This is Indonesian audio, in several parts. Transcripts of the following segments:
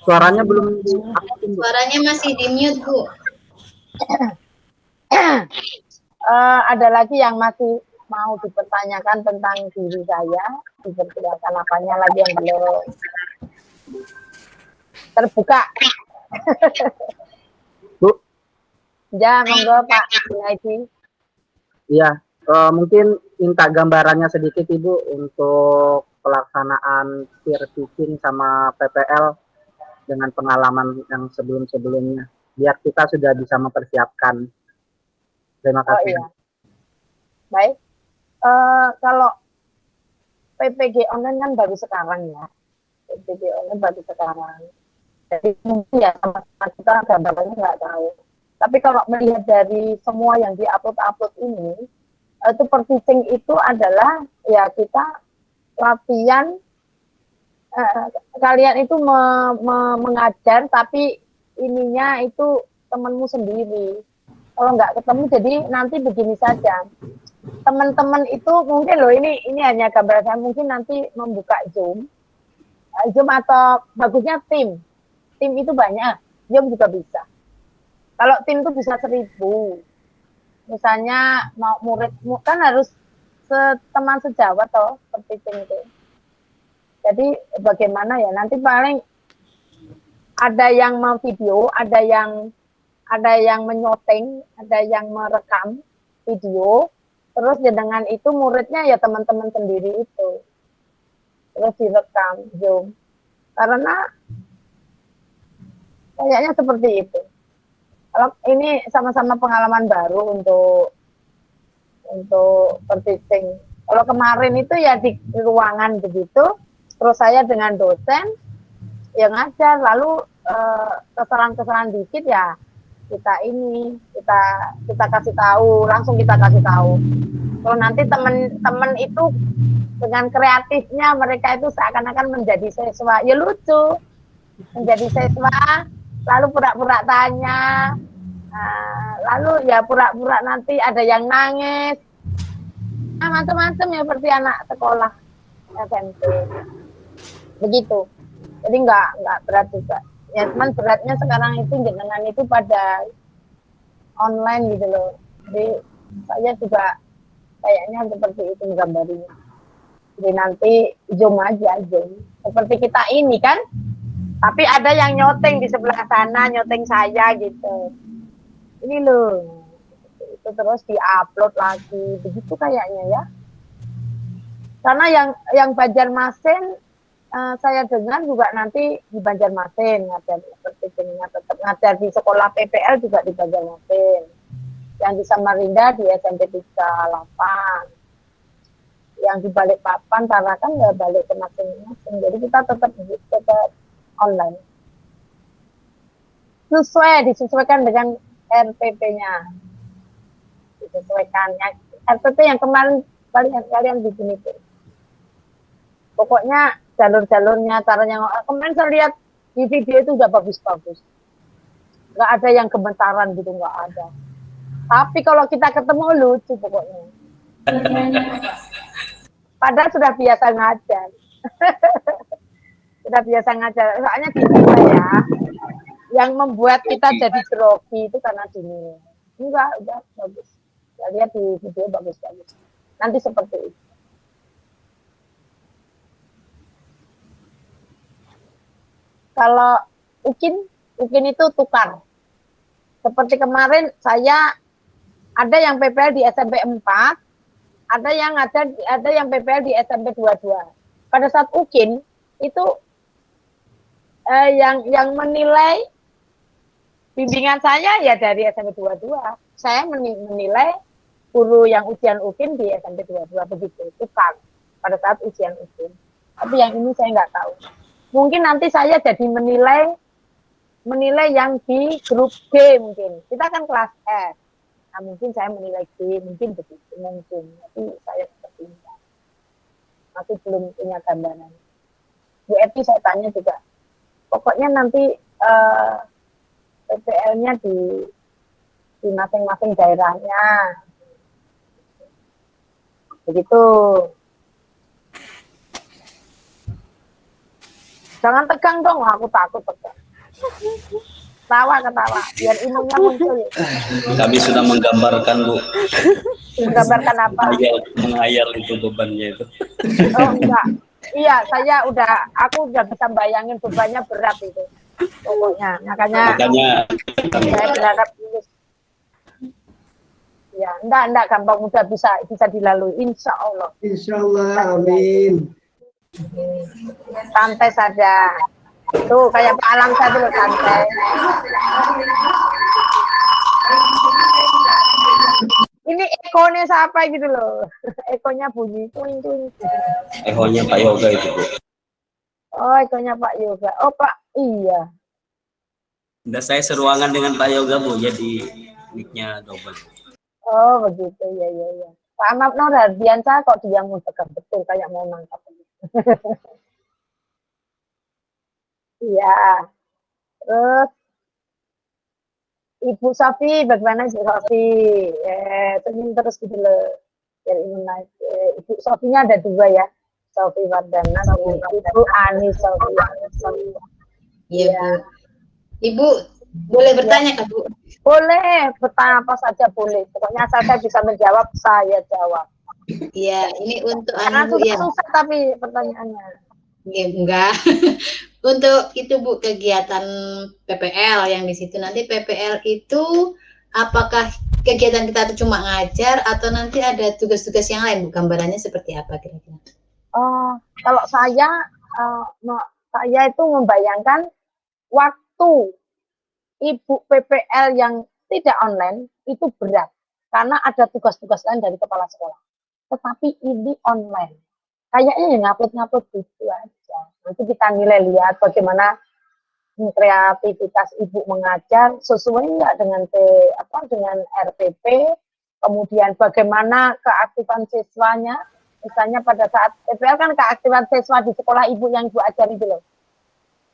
Suaranya belum diaktifin, Bu. Suaranya masih di mute, Bu. Ada lagi yang masih mau dipertanyakan tentang diri saya, dipersilakan apanya lagi yang belum terbuka. Bu. Ya, monggo Pak Junaidi. Iya, mungkin minta gambarannya sedikit Ibu untuk pelaksanaan peer teaching sama PPL dengan pengalaman yang sebelum-sebelumnya, biar kita sudah bisa mempersiapkan. Terima kasih. Oh iya. Baik. Kalau PPG online kan baru sekarang ya. PPG online baru sekarang. Jadi mungkin ya sama-sama kita gambarannya nggak tahu. Tapi kalau melihat dari semua yang di-upload ini, itu per teaching itu adalah ya kita latihan, kalian itu mengajar tapi ininya itu temanmu sendiri. Kalau nggak ketemu jadi nanti begini saja. Teman-teman itu mungkin loh ini hanya gambaran saya, mungkin nanti membuka Zoom atau bagusnya tim itu banyak, Zoom juga bisa. Kalau tim itu bisa 1000, misalnya mau murid kan harus teman sejawat toh seperti tim itu. Jadi bagaimana ya nanti paling ada yang mau video, ada yang menyoteng, ada yang merekam video, terus ya dengan itu muridnya ya teman-teman sendiri itu terus direkam Zoom, karena kayaknya seperti itu. Kalau ini sama-sama pengalaman baru untuk per-teaching. Kalau kemarin itu ya di ruangan begitu, terus saya dengan dosen yang ngajar, lalu kesalahan-kesalahan dikit ya kita kasih tahu, langsung kita kasih tahu. Kalau nanti teman-teman itu dengan kreatifnya mereka itu seakan-akan menjadi siswa, ya lucu menjadi siswa, lalu pura-pura tanya, lalu ya pura-pura nanti ada yang nangis, macam-macam ya seperti anak sekolah SMP begitu. Jadi nggak berat juga ya, cuman beratnya sekarang itu jenengan itu pada online gitu loh. Jadi saya juga kayaknya seperti itu menggambarinya. Jadi nanti Zoom aja, Zoom seperti kita ini kan, tapi ada yang nyoteng di sebelah sana, nyoteng saya gitu. Ini loh, itu terus diupload lagi, begitu kayaknya ya. Karena yang Banjarmasin, saya dengar juga nanti di Banjarmasin ngajar seperti ini, tetap ngajar di sekolah PPL juga di Banjarmasin. Yang di Samarinda di SMP 38. Yang di Balikpapan Tarakan ya balik ke masing-masing. Jadi kita tetap online. Disesuaikan dengan RPP-nya. Disesuaikannya. RPP yang kemarin kalian bikin itu. Pokoknya jalur-jalurnya, caranya. Kemarin saya lihat di video itu udah bagus-bagus. Nggak ada yang gemetaran gitu, nggak ada. Tapi kalau kita ketemu lucu pokoknya. Padahal sudah biasa ngajar. Sudah biasa ngajar. Soalnya dinilai ya. Yang membuat kita jadi grogi itu karena dinilai. Enggak, udah bagus. Saya lihat di video bagus-bagus. Nanti seperti itu. Kalau UKIN itu tukar. Seperti kemarin saya ada yang PPL di SMP 4, ada yang PPL di SMP 22. Pada saat UKIN itu yang menilai bimbingan saya ya dari SMP 22. Saya menilai guru yang ujian UKIN di SMP 22 begitu, tukar pada saat ujian UKIN. Tapi yang ini saya nggak tahu. Mungkin nanti saya jadi menilai yang di grup G mungkin. Kita kan kelas S. Nah, mungkin saya menilai G, mungkin begitu, mungkin. Tapi saya seperti ini. Masih belum punya gambaran. Bu Epi saya tanya juga. Pokoknya nanti PPL-nya di masing-masing daerahnya. Begitu. Jangan tegang dong, aku takut tegang. Ketawa, biar imunnya muncul. Kami sudah menggambarkan, Bu. Menggambarkan apa? Menghayal itu bebannya itu. Oh enggak. Iya, aku udah bisa bayangin bebannya berat itu. Pokoknya, makanya saya berharap lulus. Ya, enggak gampang, mudah bisa dilalui, insya Allah. Insya Allah, amin. Santai saja. Tuh kayak Pak Alam saya dulu santai. Ini ekornya siapa gitu loh. Ekornya bunyi tuing. Ekornya Pak Yoga itu, Bu. Oh, ekornya Pak Yoga. Oh, Pak, iya. Udah saya seruangan dengan Pak Yoga, Bu, jadi mic-nya double. Oh, begitu. Ya. Pak Ahmad Nur Hardiansyah kok dia mau tegang betul kayak mau nangkap. Iya. Terus Ibu Sofi, bagaimana Ibu Sofi? Senyum terus gitu loh. Biar imun naik. Ibu Sofinya ada 2 ya. Sofi Wardana dan Ibu Ani Sofi. Iya, Bu. Ibu boleh bertanya Kak, Bu? Boleh, bertanya apa saja boleh. Pokoknya saya bisa menjawab, saya jawab. Iya, ini untuk Karena Bu ya. susah tapi pertanyaannya. Ya, enggak. Untuk itu Bu, kegiatan PPL yang di situ nanti PPL itu apakah kegiatan kita itu cuma ngajar atau nanti ada tugas-tugas yang lain Bu? Gambarannya seperti apa kira-kira? Kalau saya itu membayangkan waktu Ibu PPL yang tidak online itu berat karena ada tugas-tugas lain dari kepala sekolah. Tetapi ini online. Kayaknya yang ngupload gitu aja. Nanti kita nilai lihat bagaimana kreativitas ibu mengajar sesuai nggak dengan dengan RPP, kemudian bagaimana keaktifan siswanya. Misalnya pada saat PPL kan keaktifan siswa di sekolah ibu yang ibu ajari itu loh.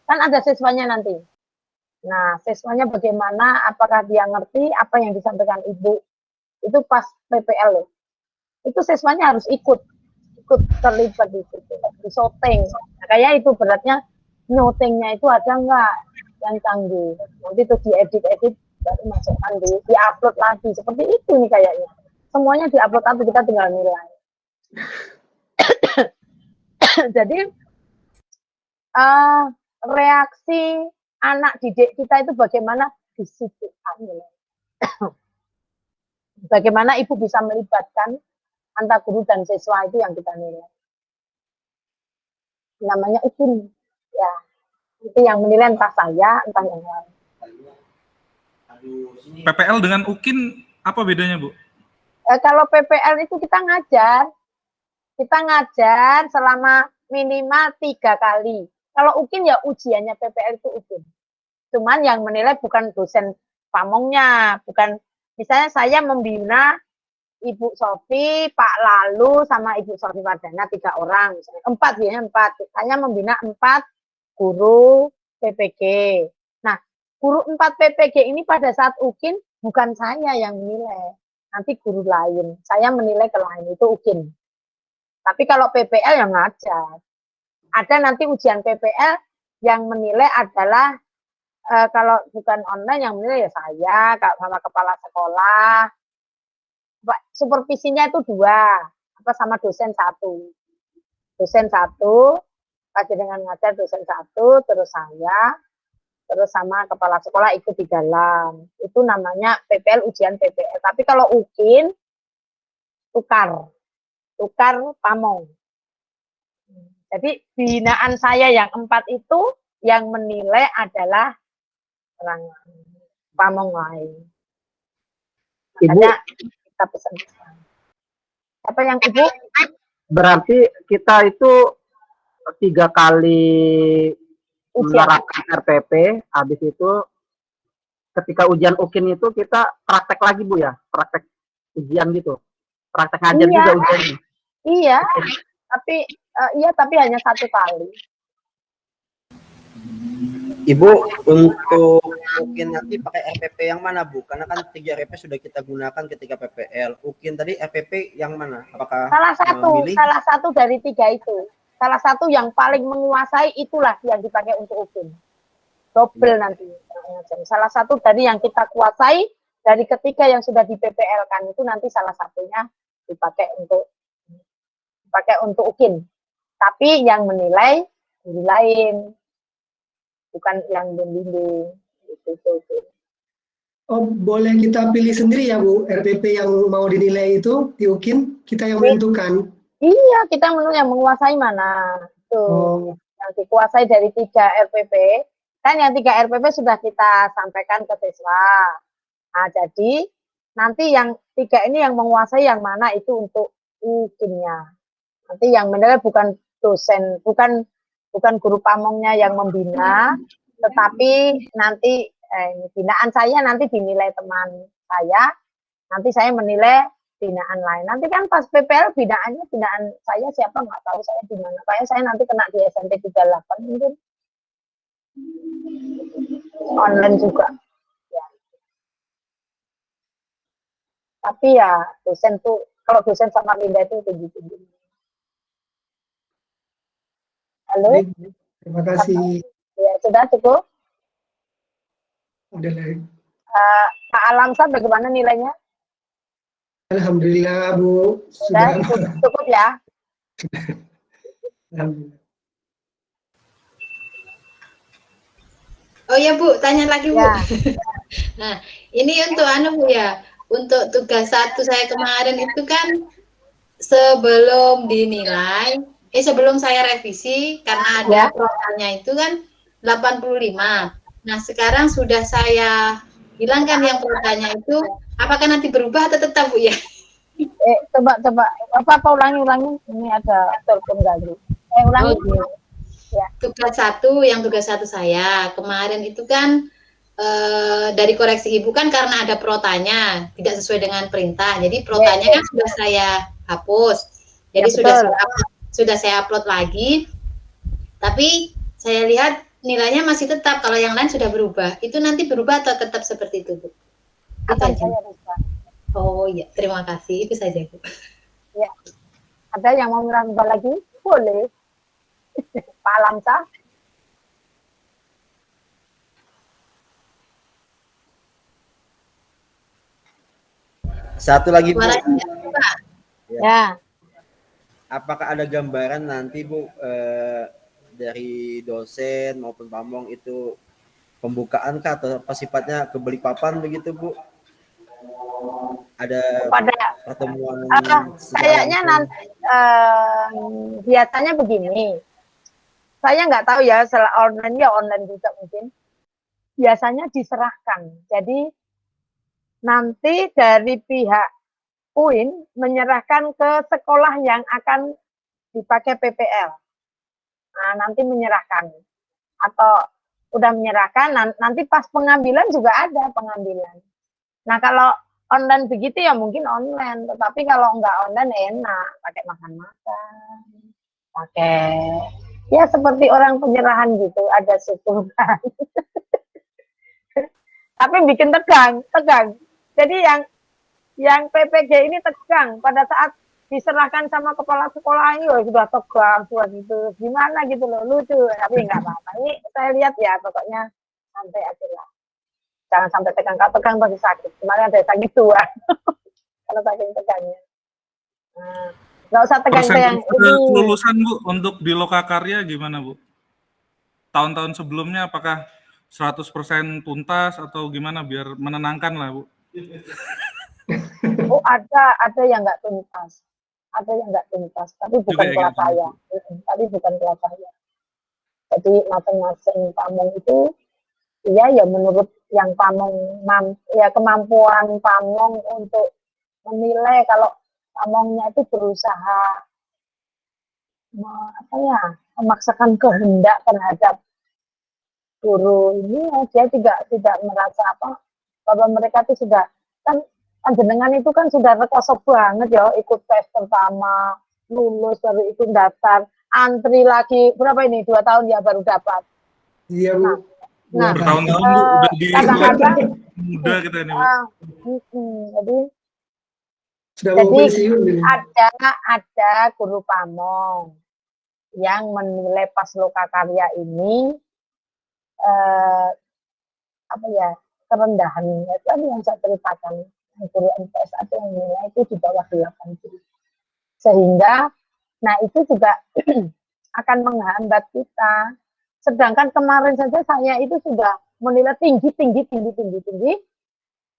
Kan ada siswanya nanti. Nah, siswanya bagaimana, apakah dia ngerti apa yang disampaikan ibu. Itu pas PPL loh. Itu siswanya harus ikut terlibat di situ, di shooting. Nah, kayak itu beratnya, notingnya itu ada nggak yang canggih. Nanti itu diedit baru masukkan di-upload lagi. Seperti itu nih kayaknya. Semuanya di-upload lagi, kita tinggal nilai. Jadi reaksi anak didik kita itu bagaimana di situ. Bagaimana ibu bisa melibatkan antara guru dan siswa itu yang kita nilai. Namanya UKIN. Ya, itu yang menilai entah saya, entah yang lain. PPL dengan UKIN apa bedanya, Bu? Kalau PPL itu kita ngajar selama minimal 3 kali. Kalau UKIN ya ujiannya PPL itu UKIN. Cuman yang menilai bukan dosen pamongnya, bukan misalnya saya membina Ibu Sofi, Pak Lalu, sama Ibu Sofi Wardana 3 orang, misalnya 4 ya, 4. Saya membina 4 guru PPG. Nah, guru 4 PPG ini pada saat UKIN bukan saya yang menilai, nanti guru lain. Saya menilai ke lain, itu UKIN. Tapi kalau PPL yang ngajar, ada nanti ujian PPL yang menilai adalah kalau bukan online yang menilai ya saya, sama kepala sekolah. Supervisinya itu 2, sama dosen 1. Dosen 1, pasti dengan ngajar dosen 1, terus saya, terus sama kepala sekolah ikut di dalam. Itu namanya PPL, ujian PPL. Tapi kalau UKIN, tukar pamong. Jadi binaan saya yang 4 itu yang menilai adalah orang pamong lain. Makanya kita pesan-pesan. Apa yang Ibu? Berarti kita itu 3 kali menerapkan RPP, habis itu ketika ujian UKIN itu kita praktek lagi Bu ya, praktek ujian gitu, praktek ngajar juga ujiannya. Iya, tapi hanya 1 kali. Ibu, untuk UKIN nanti pakai RPP yang mana Bu? Karena kan 3 RPP sudah kita gunakan ketika PPL. UKIN tadi RPP yang mana? Apakah salah satu dari 3 itu. salah satu yang paling menguasai itulah yang dipakai untuk UPIN. Double nanti. Salah satu dari yang kita kuasai dari ketiga yang sudah di PPL kan itu nanti salah satunya dipakai untuk UKIN. Tapi yang menilai guru lain, bukan yang membimbing. Itu. Oh, boleh kita pilih sendiri ya Bu, RPP yang mau dinilai itu di UKIN, kita yang menentukan. Iya, kita yang menguasai mana. Tuh. Oh, Yang dikuasai dari 3 RPP, kan yang 3 RPP sudah kita sampaikan ke siswa. Nah, jadi nanti yang 3 ini yang menguasai yang mana itu untuk UKIN-nya. Nanti yang menilai bukan dosen, bukan guru pamongnya yang membina, tetapi nanti binaan saya nanti dinilai teman saya, nanti saya menilai binaan lain. Nanti kan pas PPL binaan saya siapa nggak tahu saya di mana. Kayak saya nanti kena di SMP 38 mungkin. Online juga. Ya. Tapi ya dosen tuh, kalau dosen sama Linda itu tinggi-tinggi. Halo? terima kasih. Ya, sudah cukup? Ada lagi. Kak Alamsa bagaimana nilainya? Alhamdulillah Bu, Sudah cukup ya? Alhamdulillah. Oh ya Bu, tanya lagi Bu. Ya. Nah, ini untuk Bu ya, untuk tugas 1 saya kemarin itu kan sebelum dinilai, sebelum saya revisi karena ada programnya itu kan 85. Nah, sekarang sudah saya hilangkan yang programnya itu, apakah nanti berubah atau tetap Bu ya? Coba apa ulangi ini ada telepon ganggu. Ulangi. Ya. Tugas 1 saya kemarin itu kan dari koreksi Ibu kan karena ada protanya tidak sesuai dengan perintah, jadi protanya kan sudah saya hapus, jadi sudah saya upload lagi, tapi saya lihat nilainya masih tetap, kalau yang lain sudah berubah. Itu nanti berubah atau tetap seperti itu Bu? Akan saya rubah. Oh iya, terima kasih, itu saja Bu. Ya. Ada yang mau merambah lagi? Boleh. Pak Alamsa. Satu lagi Bu. Ya. Apakah ada gambaran nanti Bu dari dosen maupun pamong itu pembukaan kah atau apa sifatnya ke Balikpapan begitu Bu? Ada pertemuan kayaknya nanti biasanya begini. Saya nggak tahu ya, online juga mungkin. Biasanya diserahkan. Jadi nanti dari pihak UIN menyerahkan ke sekolah yang akan dipakai PPL. Nah, nanti menyerahkan. Atau udah menyerahkan, nanti pas pengambilan juga ada pengambilan. Nah, kalau online begitu ya mungkin online. Tetapi kalau nggak online enak. Pakai makan-makan. Pakai ya seperti orang penyerahan gitu, ada syukuran. Tapi bikin tegang. Jadi yang PPG ini tegang pada saat diserahkan sama kepala sekolah ini sudah tegang gitu. Gimana gitu loh, lucu. Tapi nggak apa-apa. Ini saya lihat ya, pokoknya santai aja lah. Jangan sampai tegang. Kalau tegang pasti sakit. Kemarin ada sakit tua. Kalau saking tegangnya. Nah, nggak usah tegang-tegang. Kelulusan Bu untuk di Lokakarya gimana Bu? Tahun-tahun sebelumnya apakah 100% tuntas atau gimana biar menenangkan lah Bu? Oh ada yang nggak tuntas. Ada yang nggak tuntas, tapi bukan kelas saya. Jadi masing-masing pamong itu ya menurut yang pamong ya kemampuan pamong untuk menilai kalau pamongnya itu berusaha memaksakan kehendak terhadap guru ini, dia tidak merasa bahwa mereka itu sudah kan jenengan itu kan sudah rekoso banget ya, ikut tes pertama lulus baru ikut daftar, antri lagi berapa ini 2 tahun ya baru dapat. Iya Bu. Nah, bertahun-tahun Bu udah di kadang-kadang muda kita ini Bu. Sudah mau pensiun. Ada guru pamong yang menilai pas lokakarya ini apa ya, kerendahan itu yang saya ceritakan, yang guru MTS atau yang nilai itu di bawah 80. Sehingga nah itu juga akan menghambat kita. Sedangkan kemarin saja saya itu sudah menilai tinggi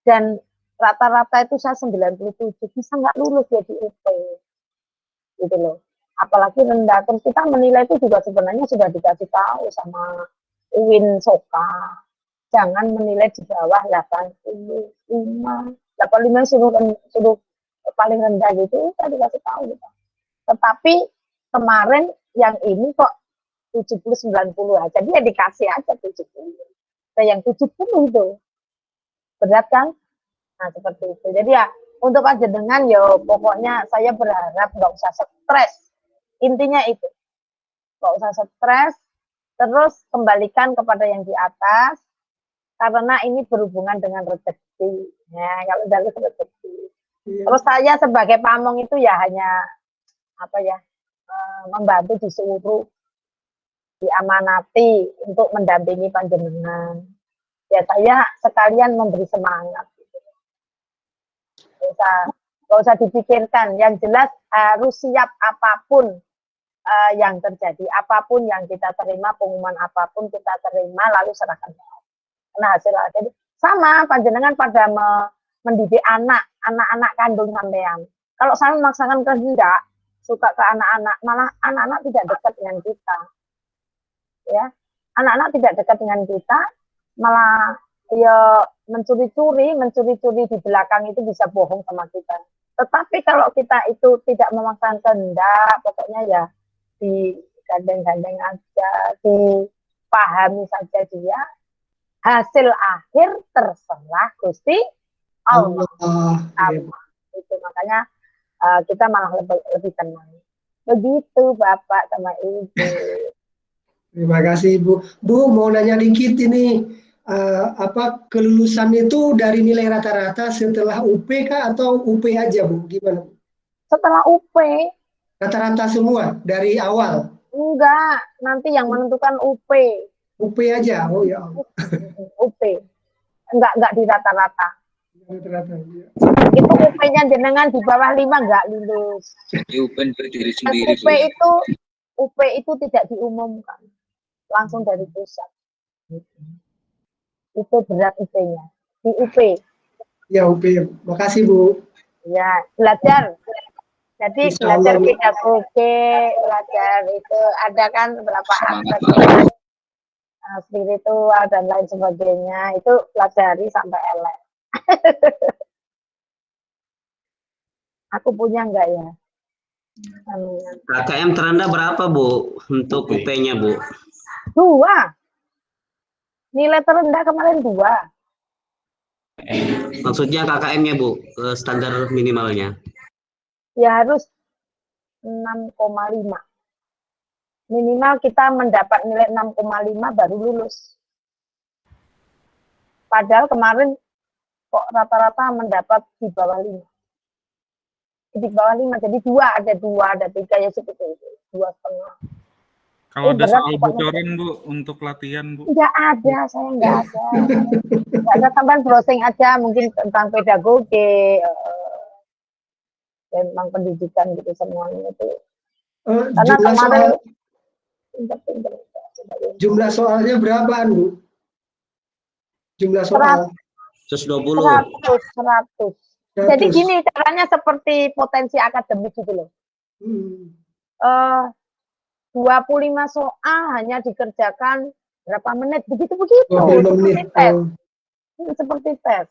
dan rata-rata itu saya 97, bisa nggak lulus jadi UP gitu loh. Apalagi rendah, terus kita menilai itu juga sebenarnya sudah dikasih tahu sama UIN Soka, jangan menilai di bawah 85 suruh paling rendah gitu, kita dikasih tahu gitu. Tetapi kemarin yang ini kok 70-90 aja, dia dikasih aja 70. Nah, yang 70 itu berat kan? Nah seperti itu. Jadi ya untuk panjenengan ya pokoknya saya berharap nggak usah stres. Intinya itu, nggak usah stres. Terus kembalikan kepada yang di atas, karena ini berhubungan dengan rezeki. Ya kalau dari rezeki. Terus saya sebagai pamong itu ya hanya apa ya, membantu disuruh, diamanati untuk mendampingi panjenengan. Ya saya sekalian memberi semangat. Nggak usah dipikirkan. Yang jelas harus siap apapun yang terjadi, apapun yang kita terima, pengumuman apapun kita terima, lalu serahkan. Nah hasil jadi sama panjenengan pada mendidik anak-anak kandung sampean. Kalau saya memaksakan kehendak, suka ke anak-anak, malah anak-anak tidak dekat dengan kita. Ya, anak-anak tidak dekat dengan kita, malah ya mencuri-curi di belakang itu bisa bohong sama kita. Tetapi kalau kita itu tidak memaksakan kehendak, pokoknya ya digandeng-gandeng aja, dipahami saja dia, hasil akhir terserah Gusti Allah. Itu makanya kita malah lebih tenang. Begitu Bapak sama Ibu. Terima kasih Ibu. Bu mau nanya dikit ini, apa kelulusan itu dari nilai rata-rata setelah UP kah atau UP aja Bu? Gimana? Setelah UP. Rata-rata semua dari awal? Enggak, nanti yang menentukan UP. UP aja, oh ya. UP, enggak di rata-rata. Rata-rata. Ya. Itu UP-nya jenengan di bawah 5 enggak lulus. UP itu tidak diumumkan, langsung dari pusat. Itu berat UP-nya di UP. Ya UP, makasih Bu. Ya belajar. Jadi belajar pedagogi, belajar itu ada kan berapa aspek spiritual dan lain sebagainya, itu pelajari sampai elek. Aku punya enggak ya? KKM terendah berapa Bu untuk UP-nya Bu? 2. Nilai terendah kemarin 2. Maksudnya KKM-nya Bu, standar minimalnya? Ya harus 6,5. Minimal kita mendapat nilai 6,5 baru lulus. Padahal kemarin kok rata-rata mendapat di bawah 5. Di bawah 5, jadi 2, ada 3 ya seperti itu. 2,5. Kalau ada soal bocoran Bu untuk latihan Bu? Enggak ada, saya enggak ada. Enggak ada, tambahan browsing aja mungkin tentang pedagogi, tentang pendidikan gitu semuanya itu. Karena kemarin jumlah soalnya berapaan Bu? Jumlah soal 120. 100. Jadi gini caranya seperti potensi akademik gitu loh. 25 soal hanya dikerjakan berapa menit, begitu seperti tes. Seperti tes.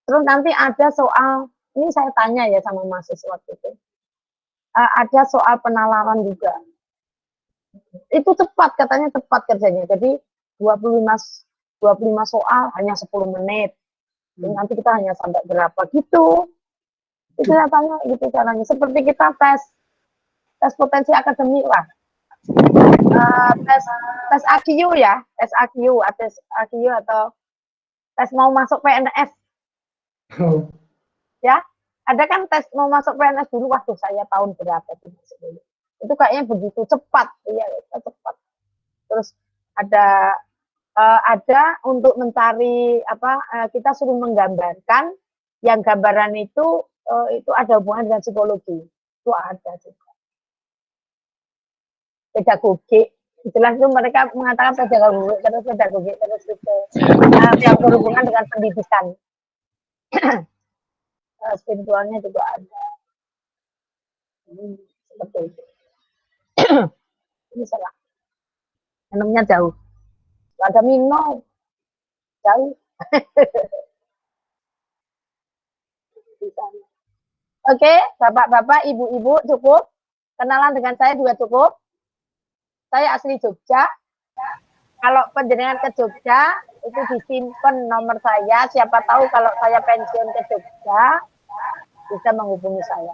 Terus nanti ada soal, ini saya tanya ya sama mahasiswa itu, ada soal penalaran juga. Itu cepat, katanya cepat kerjanya. Jadi 25 soal hanya 10 menit. Nanti kita hanya sampai berapa gitu. Itu saya tanya gitu caranya. Seperti kita tes potensi akademik lah. Tes AQ ya, tes AQ atau tes mau masuk PNS. Ya, ada kan tes mau masuk PNS dulu, waktu saya tahun berapa itu. Itu kayaknya begitu cepat, iya cepat. Terus ada untuk mencari kita suruh menggambarkan yang gambaran itu ada hubungan dengan psikologi. Itu ada juga. Pedagogik. Jelas itu mereka mengatakan pedagogik terus itu yang berhubungan dengan pendidikan. Spiritualnya juga ada. Seperti itu. Ini salah. Minumnya jauh. Gak ada minum. Jauh. Oke, bapak-bapak, ibu-ibu cukup. Kenalan dengan saya juga cukup. Saya asli Jogja. Kalau penjenengan ke Jogja, itu disimpan nomor saya. Siapa tahu kalau saya pensiun ke Jogja, bisa menghubungi saya.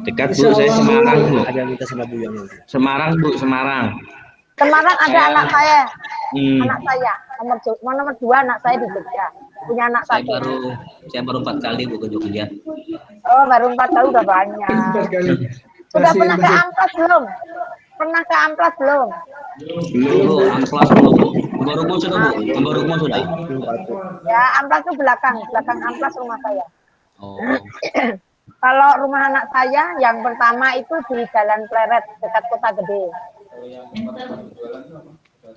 Dekat Bu, saya Semarang Bu. Ada minta sama Bu yang nanti. Semarang Bu, Semarang. Semarang ada anak saya. Anak saya. Nomor 2 anak saya di Jogja. Punya anak Saya satu. baru 4 kali Bu ke Jogja. Oh, baru 4 kali udah banyak. 4 kali. Sudah Masih- pernah ke Amplas belum? Pernah ke Amplas belum? Belum Bu, Amplas belum Bu. Kembarukmo sudah Bu, Kembarukmo sudah. Ya, Amplas itu belakang Amplas rumah saya. Oh. Kalau rumah anak saya yang pertama itu di Jalan Pleret dekat Kota Gede.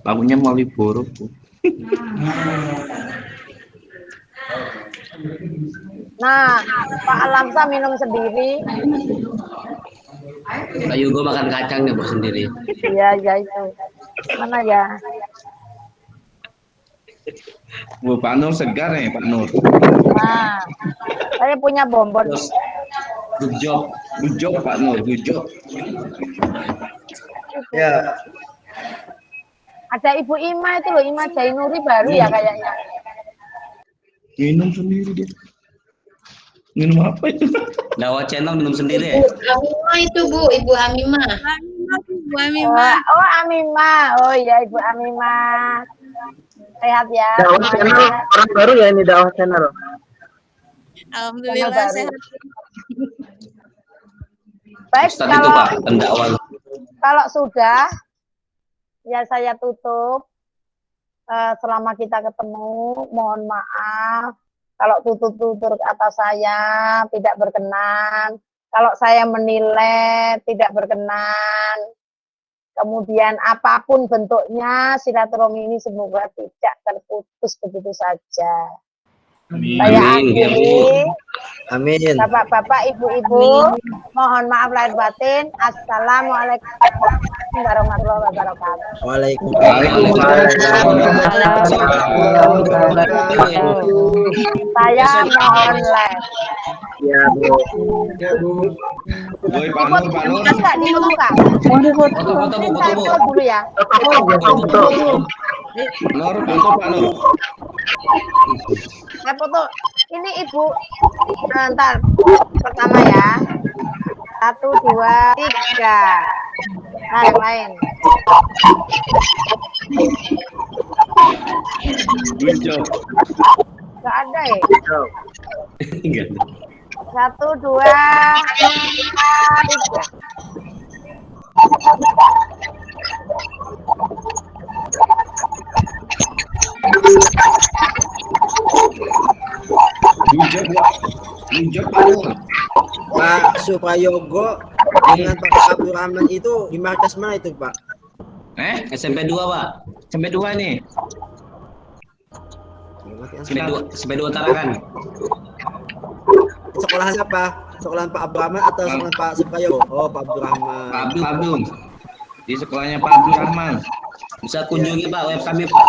Tahunya Malioboro Bu. Nah, Pak Alamsa minum sendiri. Pak Yugo makan kacang ya Bu sendiri. Iya, ya itu. Mana ya? Bu, Pak Nur segar ya Pak Nur. Nah, saya punya bonbon. Bujok Pak Nur, bujok. Ya, Ada Ibu Ima itu loh, Ima Jainuri baru ya kayaknya. Minum sendiri dia. Minum apa itu? Dawat channel minum sendiri ya? Ibu Amimah itu Bu, Ibu Amimah. Oh, Amimah. Oh iya, Ibu Amimah. Sehat ya. Dakwah channel orang baru ya ini dakwah channel. Alhamdulillah sehat. Baik, Ustadz itu Pak, pendakwah. kalau sudah ya saya tutup. Selama kita ketemu, mohon maaf kalau tutur-tutur atas saya tidak berkenan, kalau saya menilai tidak berkenan, kemudian apapun bentuknya silaturahmi ini semoga tidak terputus begitu saja. Saya akhiri. amin. Bapak-bapak, ibu-ibu, mohon maaf lahir batin. Assalamualaikum warahmatullahi wabarakatuh. Saya mohon live. Ya Bu. Ya Bu. Boy, Pak Nur, Pak Nur. Dibuka nggak? Dibuka. Foto Bu, Ini foto saya Bu. foto dulu ya. Nur, foto Pak Nur. Saya foto. Ini ibu. Ntar pertama ya. 1, 2, 3. Nah, yang lain. Bujok. Nggak ada ya. Enggak. 1, 2, 3. Bujok, Pak. Bujok Pak Nur. Pak Suprayogo dengan Pak Abdurrahman itu di markas mana itu Pak? SMP 2 Pak. Sampai 2 nih. SMP 2 Tarakan. Sekolahan siapa? Sekolahan Pak Abdurrahman atau sekolahan Pak Suprayogo? Oh, Pak Abdurrahman. Pak Abdul. Di sekolahnya Pak Abdurrahman. Bisa kunjungi Pak web kami Pak.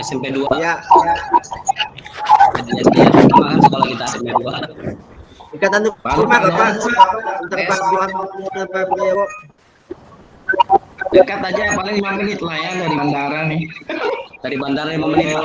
SMP 2. Ya, Jadi kan sekolah kita SMP 2. ikatan rumah Bapak antara Pak Abdurrahman dan Pak Suprayogo. Dekat aja, paling 5 menit lah ya dari bandara nih. Dari bandara 5 menit Pak.